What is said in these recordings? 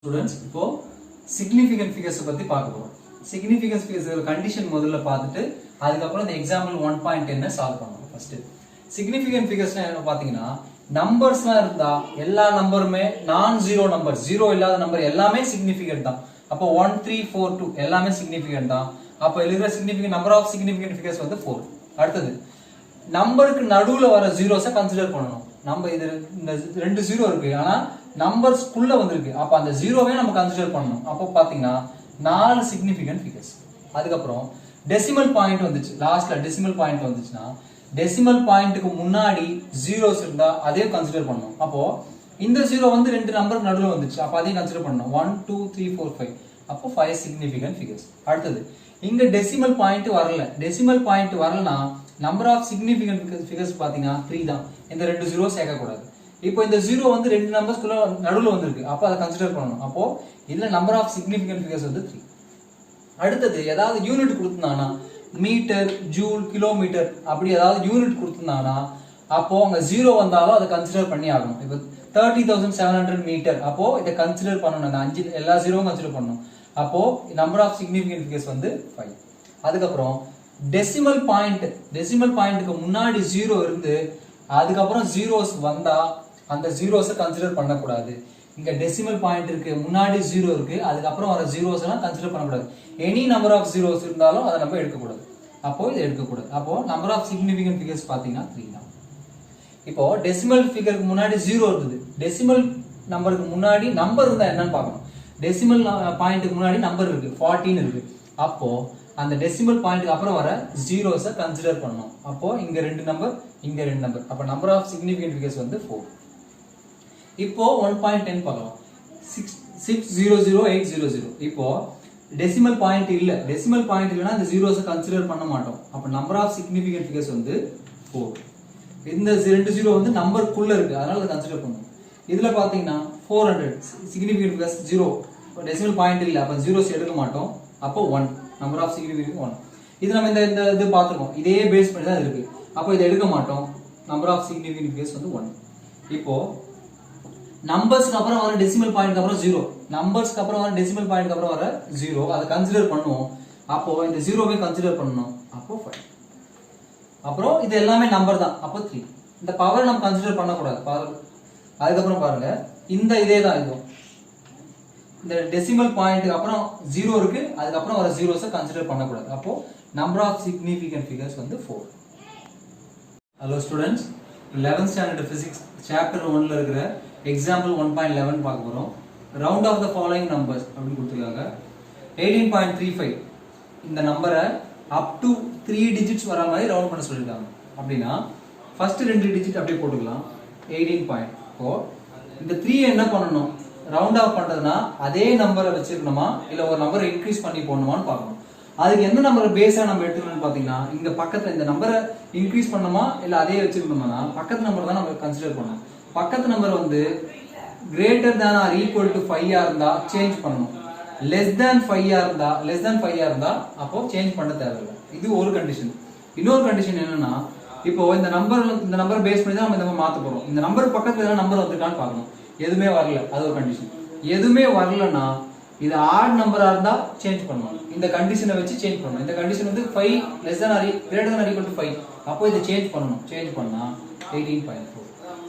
Students, இப்போ significant figures பத்தி பார்க்க போறோம். Significant figures கண்டிஷன் முதல்ல பார்த்துட்டு அதுக்கப்புறம் இந்த எக்ஸாம்பிள் 1.10 சால்வ் பண்ணணும். ஃபர்ஸ்ட் significant figures என்ன பாத்தீங்கன்னா நம்பர்ஸ்லாம் இருந்தா எல்லா நம்பருமே நான் ஜீரோ நம்பர், ஜீரோ இல்லாத நம்பர் எல்லாமே significant தான். அப்போ 1 3 4 2 எல்லாமே significant தான். அப்போ இருக்கிற significant number of significant figures வந்து 4. அடுத்தது நம்பருக்கு நடுவுல வர ஜீரோஸை கன்சிடர் பண்ணணும். நம்ம இது இந்த ரெண்டு ஜீரோ இருக்கு, ஆனா நம்பர்ஸ்க்குள்ள வந்திருக்கு. அப்ப அந்த ஜீரோவே நம்ம கன்சிடர் பண்ணணும். அப்போ பாத்தீங்கன்னா 4 சிக்னிஃபிகன்ட் ஃபிகர்ஸ். அதுக்கப்புறம் டெசிமல் பாயிண்ட் வந்துச்சு, லாஸ்ட்ல டெசிமல் பாயிண்ட் வந்துச்சுன்னா டெசிமல் பாயிண்ட்டுக்கு முன்னாடி ஜீரோஸ் இருந்தா அதையும் கன்சிடர் பண்ணணும். அப்போ இந்த ஜீரோ வந்து ரெண்டு நம்பருக்கு நடுவில் வந்துச்சு, அப்போ அதையும் கன்சிடர் பண்ணணும். 1 2 3 4 5, அப்போ 5 சிக்னிஃபிகன்ட் ஃபிகர்ஸ். அடுத்தது இங்க டெசிமல் பாயிண்ட் வரல, டெசிமல் பாயிண்ட் வரலனா நம்பர் ஆஃப் சிக்னிஃபிகன்ட் ஃபிகர்ஸ் பாத்தீங்கன்னா 3 தான். இந்த ரெண்டு ஜீரோ சேர்க்க கூடாது. இப்போ இந்த ஜீரோ வந்து ரெண்டு நம்பர்ஸ்க்குள்ள நடுவுல வந்திருக்கு, அப்போ அதை கன்சிடர் பண்ணணும். அப்போ இதுல நம்பர் ஆஃப் சிக்னிஃபிகன்ட் ஃபிகர்ஸ் வந்து 3. அடுத்தது ஏதாவது யூனிட் கொடுத்தாங்கன்னா மீட்டர், ஜூல், கிலோமீட்டர் அப்படி ஏதாவது யூனிட் கொடுத்தாங்கன்னா அப்போ அங்க ஜீரோ வந்தாலும் அதை கன்சிடர் பண்ணி ஆகணும். இப்போ 30,700 மீட்டர், அப்போ இதை கன்சிடர் பண்ணணும். அந்த 5 எல்லா ஜீரோவும் கன்சிடர் பண்ணணும். அப்போ நம்பர் ஆஃப் சிக்னிஃபிகன்ட் ஃபிகர்ஸ் வந்து 5. அதுக்கப்புறம் டெசிமல் பாயிண்ட், டெசிமல் பாயிண்ட்க்கு முன்னாடி ஜீரோ இருந்து அதுக்கப்புறம் ஜீரோஸ் வந்தா அந்த ஜீரோஸை கன்சிடர் பண்ணக்கூடாது. இங்க டெசிமல் பாயிண்ட் இருக்கு, முன்னாடி ஜீரோ இருக்கு, அதுக்கப்புறம் வர ஜீரோஸ் எல்லாம் கன்சிடர் பண்ணக்கூடாது. எனி நம்பர் ஆஃப் ஜீரோஸ் இருந்தாலும் அதை நம்ம எடுக்கக்கூடாது. அப்போ இதை எடுக்கக்கூடாது. அப்போ நம்பர் ஆஃப் சிக்னிஃபிகன்ட் ஃபிகர்ஸ் பாத்தீங்கன்னா 3 தான். இப்போ டெசிமல் ஃபிகருக்கு முன்னாடி ஜீரோ இருக்குது, டெசிமல் நம்பருக்கு முன்னாடி நம்பர் இருந்தா என்னன்னு பார்க்கணும். டெசிமல் பாயிண்ட்டுக்கு முன்னாடி நம்பர் இருக்கு, 14 இருக்கு. அப்போ அந்த டெசிமல் பாயிண்ட்க்கு அப்புறம் வர ஜீரோஸை கன்சிடர் பண்ணணும். அப்போ இங்க ரெண்டு நம்பர், இங்க ரெண்டு நம்பர், அப்ப நம்பர் ஆஃப் சிக்னிஃபிகன்ட் ஃபிகர்ஸ் வந்து 4. இப்போ 1.10 பார்க்கலாம். 600,800. இப்போ டெசிமல் பாயிண்ட் இல்ல, டெசிமல் பாயிண்ட் இல்லனா இந்த ஜீரோஸை கன்சிடர் பண்ண மாட்டோம். அப்ப நம்பர் ஆஃப் சிக்னிஃபிகன்ட் ஃபிகர்ஸ் வந்து 4. இந்த ரெண்டு ஜீரோ வந்து நம்பருக்குள்ள இருக்கு, அதனால அதை கன்சிடர் பண்ணுவோம். இதுல பாத்தீங்கன்னா 400 சிக்னிஃபிகன்ட் ஃபிகர்ஸ் 0, டெசிமல் பாயிண்ட் இல்ல, அப்ப ஜீரோஸ் எடுக்க மாட்டோம். அப்போ 1, நம்பர் ஆஃப் சிக்னிஃபிகன்ட் 1. இது நம்ம இந்த இது பார்த்துருக்கோம், இதே பேஸ் பண்ணி தான் இருக்கு. அப்போ இதை எடுக்க மாட்டோம். நம்பர் ஆஃப் சிக்னிஃபிகன்ட் ஃபிகர்ஸ் வந்து 1. இப்போ நம்பர்ஸ்க்கு அப்புறம் வர டெசிமல் பாயிண்ட்க்கு அப்புறம் 0, நம்பர்ஸ்க்கு அப்புறம் வர டெசிமல் பாயிண்ட்க்கு அப்புறம் வர 0, அதை கன்சிடர் பண்ணுவோம். அப்போ இந்த ஜீரோவை கன்சிடர் பண்ணணும். அப்போ 5. அப்புறம் இது எல்லாமே நம்பர் தான், அப்போ 3. இந்த பவர் நம்ம கன்சிடர் பண்ணக்கூடாது. அதுக்கப்புறம் பாருங்க, இந்த இதே தான் இதுவும். இந்த டெசிமல் பாயிண்ட்க்கு அப்புறம் 0 இருக்கு, அதுக்கப்புறம் வர ஜீரோஸை கன்சிடர் பண்ணக்கூடாது. அப்போ நம்பர் ஆஃப் சிக்னிஃபிகன்ட் ஃபிகர்ஸ் வந்து 4. Hello students, 11th standard physics chapter 1ல இருக்கிற எக்ஸாம்பிள் 1.11 பார்க்க போறோம். Round off the following numbers அப்படின்னு கொடுத்துருக்காங்க. 18.35 இந்த நம்பரை அப் டு 3 டிஜிட்ஸ் வர மாதிரி ரவுண்ட் பண்ண சொல்லியிருக்காங்க. அப்படின்னா ஃபர்ஸ்ட் 2 டிஜிட் அப்படியே போட்டுக்கலாம். 18.4. இந்த 3 என்ன பண்ணணும், ரவுண்ட் ஆஃப் பண்றதுன்னா அதே நம்பரை வச்சிருக்கணுமா இல்ல ஒரு நம்பரை இன்க்ரீஸ் பண்ணி போடணுமான்னு பார்க்கணும். அதுக்கு எந்த நம்பர் பேஸா நம்ம எடுத்துக்கணும்னு பாத்தீங்கன்னா இங்க பக்கத்துல இந்த நம்பரை இன்க்ரீஸ் பண்ணணுமா இல்ல அதே வச்சிருக்கணும்னா பக்கத்து நம்பர் தான் நம்ம கன்சிடர் பண்ணணும். பக்கத்து நம்பர் வந்து greater than or equal to 5 இருந்தா சேஞ்ச் பண்ணணும். லெஸ் தேன் 5 இருந்தா அப்போ சேஞ்ச் பண்ண தேவையில்லை. இது ஒரு கண்டிஷன். இன்னொரு கண்டிஷன் என்னன்னா, இப்போ இந்த நம்பர் பேஸ் பண்ணி தான் நம்ம இந்த மாத்த போறோம். இந்த நம்பர் பக்கத்துல ஏதாவது நம்பர் வந்திருக்கான்னு பார்க்கணும். எதுவுமே வரல, அது ஒரு கண்டிஷன். எதுவுமே வரலன்னா இது ஆட் நம்பரா இருந்தா சேஞ்ச் பண்ணணும். இந்த கண்டிஷனை வச்சு சேஞ்ச் பண்ணணும். இந்த கண்டிஷன் வந்து 5 less than or greater than or equal to 5, அப்போ இதை சேஞ்ச் பண்ணணும். சேஞ்ச் பண்ணா 18.4.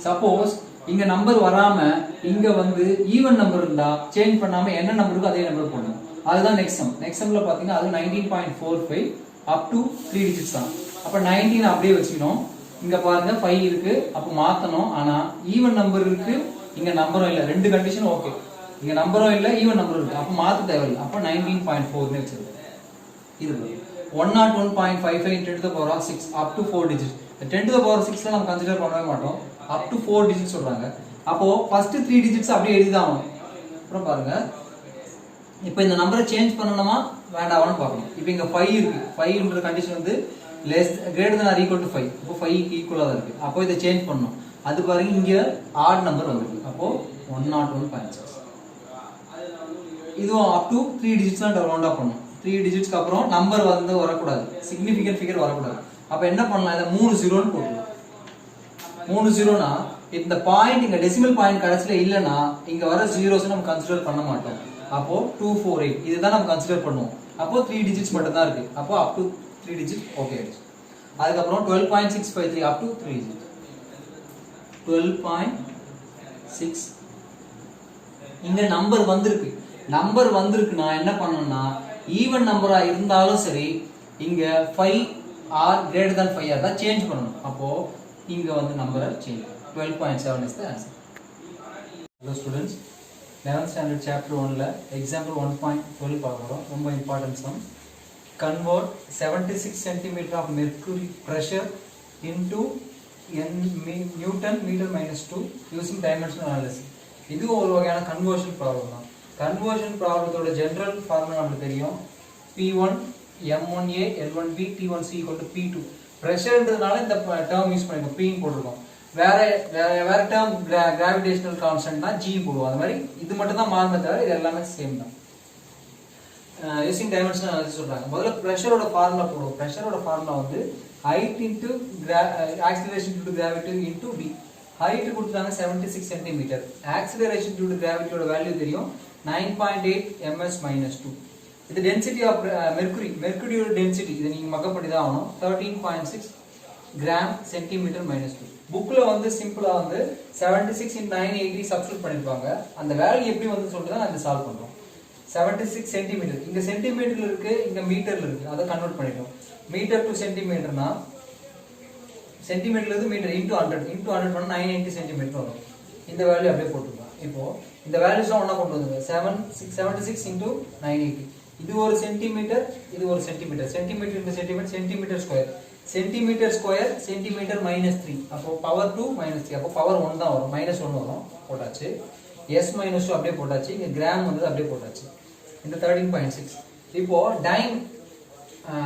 சப்போஸ் இங்க நம்பர் வராம இங்க வந்து ஈவன் நம்பர் இருந்தா சேஞ்ச் பண்ணாம என்ன நம்பருக்கு அதே நம்பர் போடணும். அதுதான் நெக்ஸ்ட் சம். நெக்ஸ்ட் சம்ல பாத்தீங்கன்னா அது 19.45 அப் டு 3 டிஜிட்ஸ் தான். அப்ப 19 அப்படியே வச்சுக்கணும். இங்க பாருங்க 5 இருக்கு, அப்ப மாத்தணும். ஆனா ஈவன் நம்பர் இருக்கு, இங்க நம்பரும் இல்ல, ரெண்டு கண்டிஷன் ஓகே. இங்க நம்பரும் இல்ல, ஈவன் நம்பரும் இருக்கு, அப்ப மாத்த தேவையில்லை. அப்ப 19.4 னு வச்சிருக்கோம். இது 101.55 10 to the power of 6 up to 4 digits. 10 to the power of 6 நம்ம கன்சிடர் பண்ணவே மாட்டோம். up to 4 digits சொல்றாங்க. அப்போ ஃபர்ஸ்ட் 3 digits அப்படியே எழுதி தான் ஆகணும். அப்புறம் பாருங்க, இப்போ இந்த நம்பரை சேஞ்ச் பண்ணணுமா வேண்டாமான்னு பார்க்கணும். இப்போ இங்க 5 இருக்கு, 5ன்ற கண்டிஷன் வந்து less greater than or equal to 5. அப்போ 5 க்கு ஈக்குவலா தான் இருக்கு. அப்போ இதை சேஞ்ச் பண்ணணும். அது பாருங்க, இங்க ஆட் நம்பர் வந்திருக்கு. அப்போ 101.6. இதுவும் அப் டு 3 டிஜிட்ஸ் தான் ரவுண்ட் ஆஃப் பண்ணணும். 3 டிஜிட்ஸ்க்கு அப்புறம் நம்பர் வந்து வரக்கூடாது, சிக்னிஃபிகன்ட் ஃபிகர் வரக்கூடாது. அப்ப என்ன பண்ணலாம், இதை 3 0ன்னு போட்டுக்கலாம். 3 0னா இந்த பாயிண்ட் இங்க டெசிமல் பாயிண்ட் கடைசில இல்லனா இங்க வர ஜீரோஸ் நம்ம கன்சிடர் பண்ண மாட்டோம். அப்போ 248 இதுதான் நம்ம கன்சிடர் பண்ணுவோம். அப்போ 3 டிஜிட்ஸ் மட்டும் தான் இருக்கு. அப்போ up to 3 டிஜிட் ஓகே. அதுக்கு அப்புறம் 12.653 up to 3 டிஜிட் 12.6 இங்க நம்பர் வந்திருக்கு. நம்பர் வந்திருக்குனா என்ன பண்ணனும்னா ஈவன் நம்பரா இருந்தாலும் சரி இங்க 5 ஆர் கிரேட்டர் than 5 தான் சேஞ்ச் பண்ணனும். அப்போ இங்க வந்து நம்பரை change 12.7 is the answer. Hello students, 11th standard chapter 1 ல example 1.12 பார்க்கறோம். ரொம்ப important some. Convert 76 cm of mercury pressure into Newton meter minus 2 using dimensional analysis. இது ஒரு வகையான கன்வர்ஷன் ப்ராப்ளம் தான். கன்வர்ஷன் ப்ராப்ளத்தோட ஜெனரல் ஃபார்முலா நமக்கு தெரியும். P1 M1A L1B T1C = P2. பிரஷர்ன்றதுனால இந்த டேர்ம் யூஸ் பண்ணிருக்கோம். P ன்னு போட்டுருக்கோம். வேற டேர்ம் கிராவிடேஷனல் கான்ஸ்டன்ட் தான் G போடுவோம். அது மாதிரி இது மட்டும் தான் மாறுமே தவிர இது எல்லாமே சேம் தான். யூசிங் டைமென்ஷனல் அனாலிசிஸ் சொல்றாங்க. முதல்ல பிரஷரோட ஃபார்முலா போடுவோம். பிரஷரோட ஃபார்முலா வந்து height into acceleration due to gravity into V. height கொடுத்தாங்க 76 cm. acceleration due to gravity ஓட வேல்யூ தெரியும் 9.8 ms - 2. இது டென்சிட்டி ஆஃப் மெர்க்குரியோட டென்சிட்டி இதை நீங்க மக்கப் பண்ணி தான் ஆகணும். 13.6 கிராம் சென்டிமீட்டர் - 2. புக்ல வந்து சிம்பிளா வந்து 76 × 980 சப்ஸ்டிட்யூட் பண்ணிருப்பாங்க. அந்த வேல்யூ எப்படி வந்து சொல்லிட்டு தான் நான் சால்வ் பண்றோம். 76 சென்டிமீட்டர் இங்க சென்டிமீட்டர்ல இருக்கு, இங்க மீட்டர்ல இருக்கு. அதை கன்வெர்ட் பண்ணிட்டோம். மீட்டர் டு சென்டிமீட்டர்னா சென்டிமீட்டர்ல இருந்து மீட்டர் × 100 பண்ணா 980 சென்டிமீட்டர் வரும். இந்த வேல்யூ அப்படியே போட்டுக்கலாம். இப்போ இந்த வேல்யூஸ்லாம் ஒண்ணா கொண்டு வந்துங்க. 76 × 980 இது ஒரு சென்டிமீட்டர், இது ஒரு centimetre. Centimetre × centimetre centimetre square. Centimetre square centimetre -3. அப்போ பவர் 2 -3. அப்போ பவர் 1 தான் வரும். -1 வரும். போட்டாச்சு. s - 2 அப்படியே போட்டாச்சு. இங்க கிராம் வந்து அப்படியே போட்டாச்சு. இந்த 13.6. இப்போ டைம்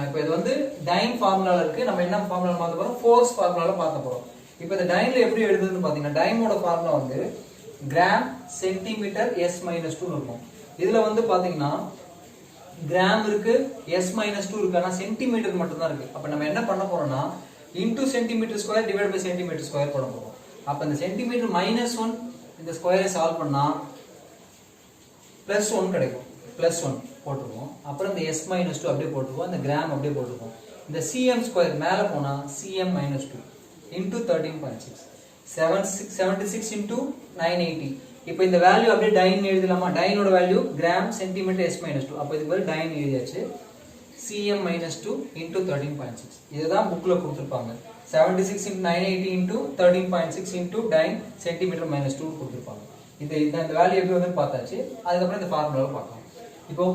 இப்போ இது வந்து டைம் ஃபார்முலால இருக்கு. நம்ம என்ன ஃபார்முலா மாத்த போறோம்? ஃபோர்ஸ் ஃபார்முலால பார்க்க போறோம். இப்போ இந்த டைம்ல எப்படி எழுதுதுன்னு பாத்தீங்கன்னா டைமோட ஃபார்முலா வந்து கிராம் சென்டிமீட்டர் s - 2 இருக்கும். இதுல வந்து பாத்தீங்கன்னா கிராம் இருக்கு, s - 2 இருக்கு. ஆனா சென்டிமீட்டர் மட்டும் தான் இருக்கு. அப்ப நம்ம என்ன பண்ண போறோம்னா into centimetre square divide by centimetre square போட போறோம். அப்ப இந்த சென்டிமீட்டர் -1 இந்த ஸ்கொயரை சால்வ் பண்ணா +1 கிடைக்கும். +1 போட்டுருவோம். அப்புறம் இந்த s - 2 அப்படியே போட்டுருவோம். இந்த கிராம் அப்படியே போட்டுருவோம். இந்த cm ஸ்கொயர் மேல போனா cm - 2 இன்டு 13.6 76 × 980. இப்போ இந்த வேல்யூ அப்படியே டைன் எழுதலாமா? டைனோட வேல்யூ கிராம் சென்டிமீட்டர் s - 2. அப்போ இதுக்கு பதிலா டைன் எழுதியாச்சு. cm - 2 into 13.6. இதுதான் புக்ல கொடுத்திருப்பாங்க. 76 × 980 இன்டு 13.6 இன்டு டைன் சென்டிமீட்டர் - 2 கொடுத்திருப்பாங்க. இந்த வேல்யூ எப்படி வந்து பார்த்தாச்சு. அதுக்கு அப்புறம் இந்த ஃபார்முலாவை பார்க்கலாம். இப்போ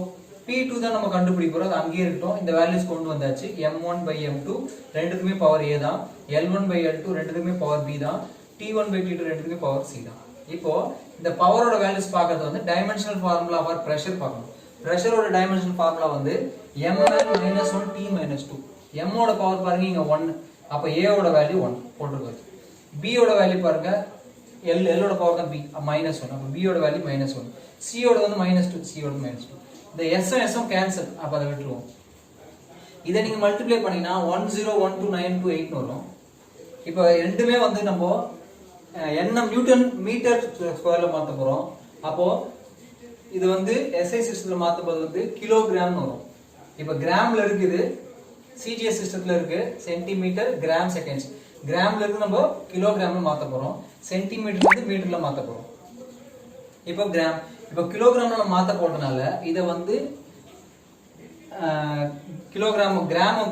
P2 தான் நம்ம கண்டுபிடிக்க போறோம். அது அங்கேயே இருக்கட்டும். இந்த வேல்யூஸ் கொண்டு வந்தாச்சு. m1/m2 ரெண்டுக்குமே பவர் a தான். l1/l2 ரெண்டுக்குமே பவர் b தான். t1/t2 ரெண்டுக்குமே பவர் c தான். இப்போ இந்த பவரோட வேல்யூஸ் பார்க்கிறது வந்து டைமென்ஷனல் ஃபார்முலா ஃபார் பிரஷர் பார்க்கணும். பிரஷரோட டைமென்ஷனல் ஃபார்முலா வந்து mn - 1 t - 2. m ஓட பவர் பாருங்க இங்க 1. அப்ப a ஓட வேல்யூ 1 போட்டுருக்காரு. b ஓட வேல்யூ பாருங்க l ஓட பவர் தான் b -1. அப்ப b ஓட வேல்யூ -1. c ஓட வந்து -2, c ஓட -2. இந்த s s கேன்சல். அப்ப அதை விட்டுருவோம். இதை நீங்க மல்டிப்ளை பண்ணீங்கன்னா 1012928 வரும். இப்போ ரெண்டுமே வந்து நம்ம nm நியூட்டன் மீட்டர் ஸ்கொயர்ல மாத்த போறோம். அப்போ இது வந்து SI சிஸ்டத்துல மாத்தும்போது வந்து கிலோகிராம் வரும். இப்போ கிராம்ல இருக்குது, CGS சிஸ்டத்துல இருக்கு சென்டிமீட்டர் கிராம் செகண்ட்ஸ். கிராம்ல இருந்து நம்ம கிலோகிராம்ல மாத்த போறோம். சென்டிமீட்டர்ல இருந்து மீட்டர்ல மாத்த போறோம். இப்போ கிராம் இப்போ கிலோகிராம்ல நம்ம மாத்த போறதுனால இத வந்து கிலோகிராம்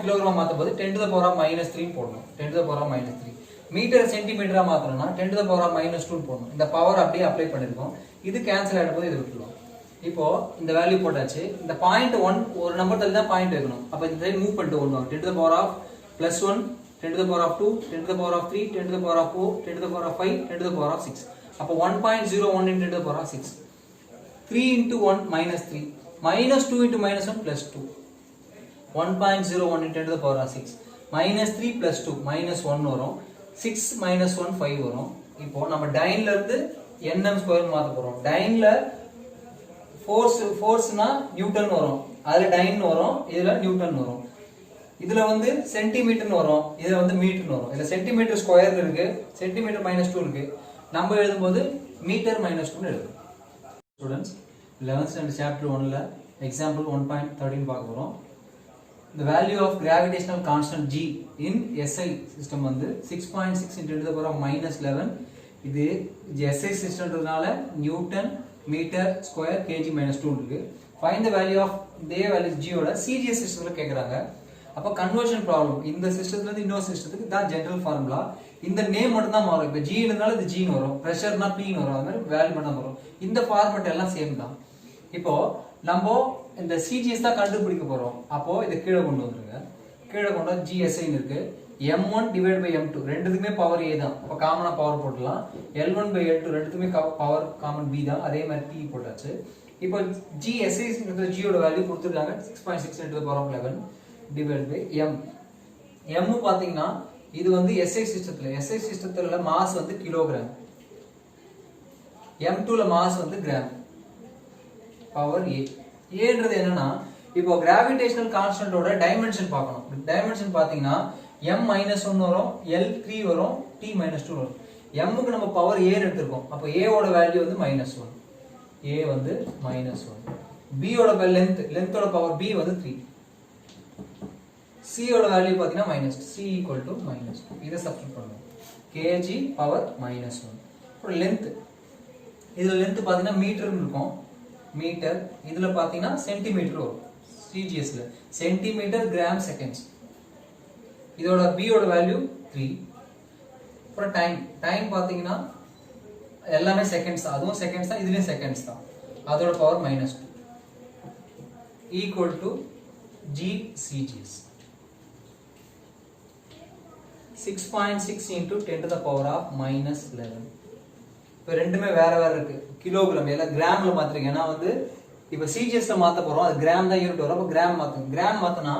கிலோகிராம் மாத்த போது 10⁻³ போடணும். 10⁻³ மீட்டர் சென்டிமீட்டரா மாத்தறோம்னா 10⁻² போடணும். இந்த பவர் அப்படியே அப்ளை பண்ணிருக்கோம். இது கேன்சல் ஆயிடும் போது இது விட்டுறோம். இப்போ இந்த வேல்யூ போட்டாச்சு. இந்த பாயிண்ட் 1 ஒரு நம்பர் தள்ளி தான் பாயிண்ட் வைக்கணும். அப்ப இந்த சைடு மூவ் பண்ணிட்டு வரணும். 10⁻+1 10⁻2 10⁻3 10⁻4 10⁻5 10⁻6. அப்ப 1.01 × 10⁻6. 3 × 1 -3 -2 × -1 +2. 1.01 × 10⁻6 -3 +2 -1 வரும். 6 - 1 5 வரும். இப்போ நம்ம டைன்ல இருந்து nm ஸ்கொயர் மாத்த போறோம். டைன்ல ஃபோர்ஸ்னா நியூட்டன் வரும். அதுல டைன் வரும், இதுல நியூட்டன் வரும். இதுல வந்து சென்டிமீட்டர்னு வரும், இதுல வந்து மீட்டர்னு வரும். இதுல சென்டிமீட்டர் ஸ்கொயர் இருக்கு, சென்டிமீட்டர் -2 இருக்கு. நம்ம எழுதும்போது மீட்டர் -2 எழுதுறோம். Students 11th standard chapter 1ல example 1.13 பார்க்க போறோம். The value of gravitational constant G in SI system வந்து 6.6 into the power of -11. இது SI systemன்றதுனால நியூட்டன் மீட்டர் ஸ்கொயர் kg -2 இருக்கு. Find the value of the value G ஓட CGS சிஸ்டம்ல கேக்குறாங்க. அப்ப கன்வர்ஷன் ப்ராப்ளம், இந்த சிஸ்டத்துல இருந்து இன்னொரு சிஸ்டத்துக்கு தான் ஜெனரல் ஃபார்முலா. இந்த நேம் மட்டும் தான் மாறும். இப்ப G ன்றதால இது G ன்னு வரும், பிரஷர்னா P ன்னு வரும், அது மாதிரி வேல்யூ மட்டும் வரும். இந்த ஃபார்மட் எல்லாம் சேம் தான். இப்போ நம்ம இந்த CGS தான் கண்டுபிடிக்க போறோம். அப்போ இத கீழே கொண்டு வந்துருங்க. கீழே கொண்டு வந்து GSI ன்னு இருக்கு. M1 divided by M2 ரெண்டுத்துக்குமே பவர் A தான். அப்ப காமனா பவர் போடலாம். L1 by L2 ரெண்டுத்துக்குமே பவர் காமன் B தான். அதே மாதிரி P போட்டாச்சு. இப்போ GSI ன்றது G ஓட வேல்யூ கொடுத்திருக்காங்க 6.6 into the power of 11 divided by M. M பாத்தீங்கன்னா இது வந்து SI சிஸ்டத்துல மாஸ் வந்து கிலோகிராம். M2 ல மாஸ் வந்து கிராம். Power A. ஏன்றது என்னன்னா இப்போ கிராவிடேஷனல் கான்ஸ்டன்ட்டோட டைமென்ஷன் பார்க்கணும். டைமென்ஷன் பாத்தீங்கன்னா M-1 வரும், L3 வரும், T-2 வரும். M க்கு நம்ம பவர் A எடுத்துறோம். அப்ப A ஓட வேல்யூ வந்து -1. A வந்து -1. B ஓட லெந்த் ஓட பவர் B வந்து 3. C ஓட வேல்யூ பாத்தீங்கன்னா -2. C -2. இத சப்ஸ்டிட்யூட் பண்ணுவோம். kg power -1. அப்புறம் லெந்த், இதுல லெந்த் பாத்தீங்கன்னா மீட்டர்னு இருக்கும். மீட்டர், இதுல பாத்தீங்கன்னா சென்டிமீட்டர் வரும். CGS ல சென்டிமீட்டர் கிராம் செகண்ட்ஸ். இதோட B ஓட வேல்யூ 3. அப்புறம் டைம் பாத்தீங்கன்னா எல்லாமே செகண்ட்ஸ் தான், அதுவும் செகண்ட்ஸ் தான், இதுலயும் செகண்ட்ஸ் தான். அதோட power -2 equal to G CGS. 6.6 into 10 to the power of -11. இப்போ ரெண்டுமே வேற வேற இருக்கு. கிலோகிராம் எல்லாம் கிராம்ல மாத்துறீங்க. ஏன்னா வந்து இப்போ CGS ல மாத்த போறோம், அது கிராம் தான் யூனிட் வரும். அப்ப கிராம் மாத்துங்க. கிராம் மாத்தனா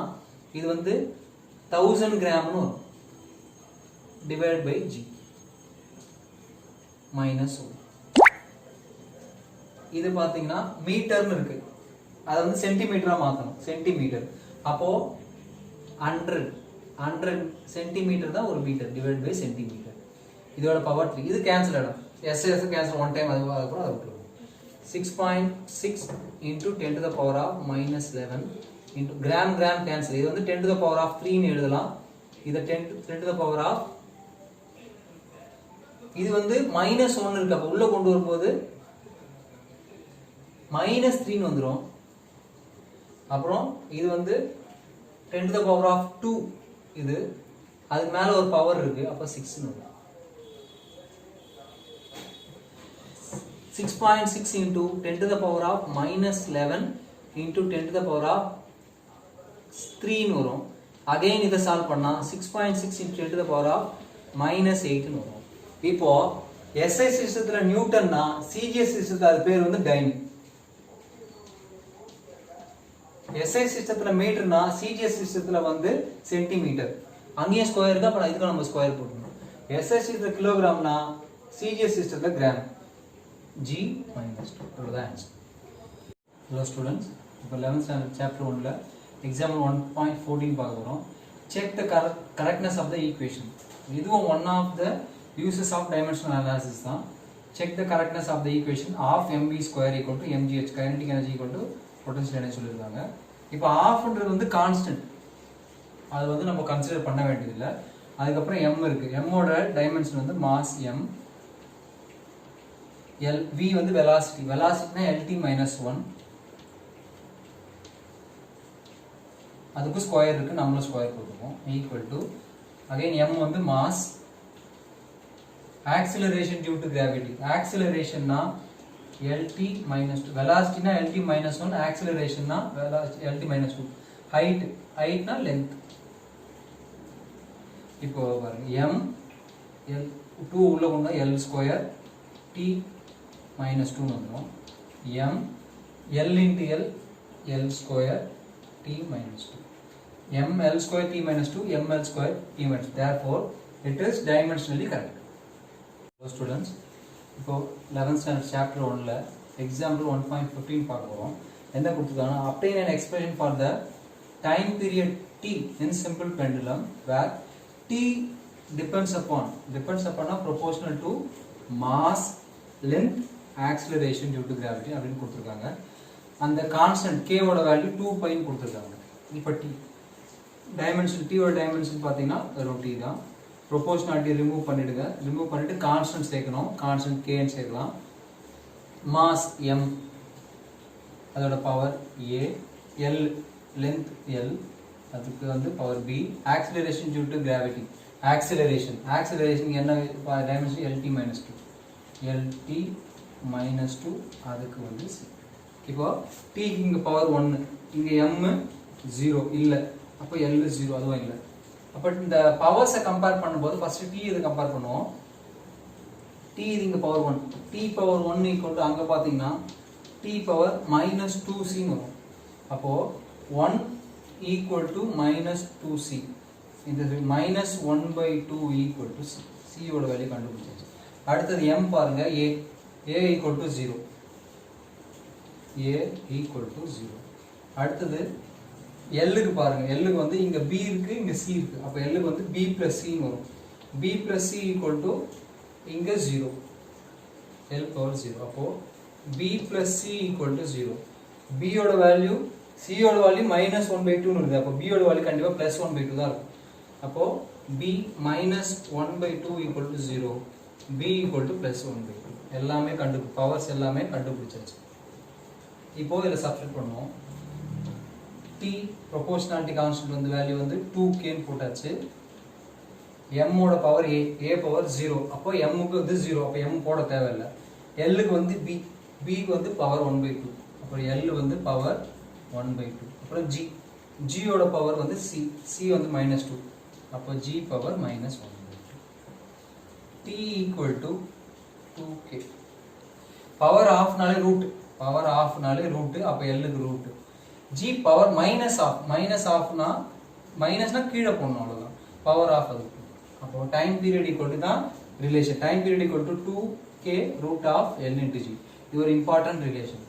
இது வந்து 1000 கிராம்னு வரும். Divide by G -1. இது பாத்தீங்கன்னா மீட்டர்னு இருக்கு, அதை வந்து சென்டிமீட்டரா மாத்தணும். சென்டிமீட்டர் அப்போ 100 சென்டிமீட்டர் தான் ஒரு மீட்டர் டிவைட் பை சென்டிமீட்டர். இதோட பவர் 3. இது கேன்சல் ஆகும். SS கேன்சல் ஒன் டைம், அது அப்புறம் அதை விட்டுருவோம். 6.6 into 10 to the power of -11 into gram cancel. இது வந்து 10 to the power of 3 ன்னு எழுதலாம். இத 10 to the power of, இது வந்து -1 இருக்கு. அப்ப உள்ள கொண்டு வரும்போது -3 ன்னு வந்துரும். அப்புறம் இது வந்து 10 to the power of 2, இது அதுக்கு மேல ஒரு பவர் இருக்கு. அப்ப 6 ன்னு வரும். 6.6 into 10 to the power of -11 into 10 to the power of 3 ன்னு வரும். அகைன் இதை சால்வ் பண்ணா 6.6 into 10 to the power of -8 ன்னு வரும். இப்போ SI சிஸ்டத்துல நியூட்டன்னா, CGS சிஸ்டத்துல அது பேர் வந்து டைன். SI சிஸ்டத்துல மீட்டர்னா, CGS சிஸ்டத்துல வந்து சென்டிமீட்டர். அங்கேயும் ஸ்கொயர் இருக்கு, அப்ப இதுக்கு நம்ம ஸ்கொயர் போடணும். SI சிஸ்டத்துல கிலோகிராம்னா, CGS சிஸ்டத்துல கிராம். G -2. அவ்வளவுதான் ஆன்சர். ஹலோ ஸ்டூடெண்ட்ஸ், இப்போ 11th standard chapter 1ல எக்ஸாம்பிள் 1.14 பார்க்க போறோம். Check the correctness of the equation. இதுவும் one of the uses of dimensional analysis தான். Check the correctness of the equation of mv square equal to mgh, kinetic energy equal to potential energy சொல்லியிருக்காங்க. இப்போ ஆஃப்ன்றது வந்து constant, அது வந்து நம்ம consider பண்ண வேண்டியதில்லை. அதுக்கப்புறம் m இருக்கு. m ஓட டைமென்ஷன் வந்து மாஸ் m. v வந்து வெலாசிட்டினா lt -1. அதுக்கு ஸ்கொயர் இருக்கு, நம்மளும் ஸ்கொயர் போட்டுருக்கோம். ஈக்குவல் டு அகைன் m வந்து mass. Acceleration due to gravity, ஆக்சிலரேஷன்னா lt -2, வெலாசிட்டினா lt -1, ஆக்சிலரேஷன்னா lt -2. ஹைட்னா லென்த். இப்போ பாருங்க m l 2 உள்ள கொண்டா l ஸ்கொயர் t -2 வந்துரும். m l into l l square t -2. m l square t -2, m l square t -2. Therefore, it is dimensionally correct. Hello students, இப்போ 11th standard chapter 1ல example 1.15 பார்க்க போறோம். என்ன கொடுத்திருக்காங்கன்னா obtain an expression for the time period t T in simple pendulum where T depends upon proportional to mass, length, acceleration due to gravity அப்படின்னு கொடுத்துருக்காங்க. அந்த constant k ஓட value 2 by ன்னு கொடுத்துருக்காங்க. இப்போ T டைமென்ஷன் T ஓட dimension பார்த்தீங்கன்னா வெறும் T தான். ப்ரொபோர்ஷனாலிட்டி ரிமூவ் பண்ணிட்டு கான்ஸ்டன்ட் சேர்க்கணும். கான்ஸ்டன்ட் k ன்னு சேர்க்கலாம். மாஸ் m அதோட power a, l length l அதுக்கு வந்து power b, acceleration due to gravity acceleration என்ன டைமென்ஷன் lt minus 2 அதுக்கு வந்து c. இப்போ t இங்க பவர் 1 இங்க m 0 இல்ல அப்ப l 0 அதுவும் இல்ல. அப்ப இந்த பவர்ஸை கம்பேர் பண்ணும்போது ஃபர்ஸ்ட் t இத கம்பேர் பண்ணுவோம். t இது இங்க power 1 t power 1 equal to அங்க பாத்தீங்கன்னா t பவர் -2c வரும். அப்போ 1 ஈக்குவல் டு -2c இந்த -1/2 ஈக்குவல் டு c. c ஓட வேல்யூ கண்டுபிடிச்சாச்சு. அடுத்து m பாருங்க a equal to 0 a equal to 0. அடுத்து L க்கு பாருங்க L க்கு வந்து இங்க b இருக்கு இங்க c இருக்கு. அப்ப L க்கு வந்து b plus c வரும். b plus c equal to இங்க 0 L power 0. அப்போ b plus c equal to 0. b ஓட வேல்யூ c ஓட வேல்யூ -1/2 ன்னு இருக்கு. அப்போ b ஓட வேல்யூ கண்டிப்பா +1/2 தான் இருக்கும். அப்போ b -1/2 equal to 0. b equal to +1/2. எல்லாமே பவர்ஸ் எல்லாமே கண்டுபிடிச்சாச்சு. இப்போ இத சப்ஸ்டிட்யூட் பண்ணுவோம். t proportionality constant வந்து வேல்யூ வந்து 2k ன்னு போட்டாச்சு. m ஓட பவர் a பவர் 0. அப்போ m க்கு வந்து 0. அப்போ m போட தேவையில்லை. l க்கு வந்து b க்கு வந்து பவர் 1/2. அப்போ l வந்து பவர் 1/2. அப்புறம் g ஓட பவர் வந்து c வந்து -2. அப்போ g power -1/2. t equal to 2k. Power ஆஃப்னாலே ரூட் அப்போ l க்கு ரூட். g பவர் ஆஃப்னா மைனஸ்னா கீழே போடணும் அவ்வளவுதான். பவர் ஆஃப் அது. அப்போ டைம் பீரியட் ஈக்குவல் டு தான் relation. Time period equal to 2k root of l into g. இது ஒரு இம்பார்ட்டன்ட் ரிலேஷன்.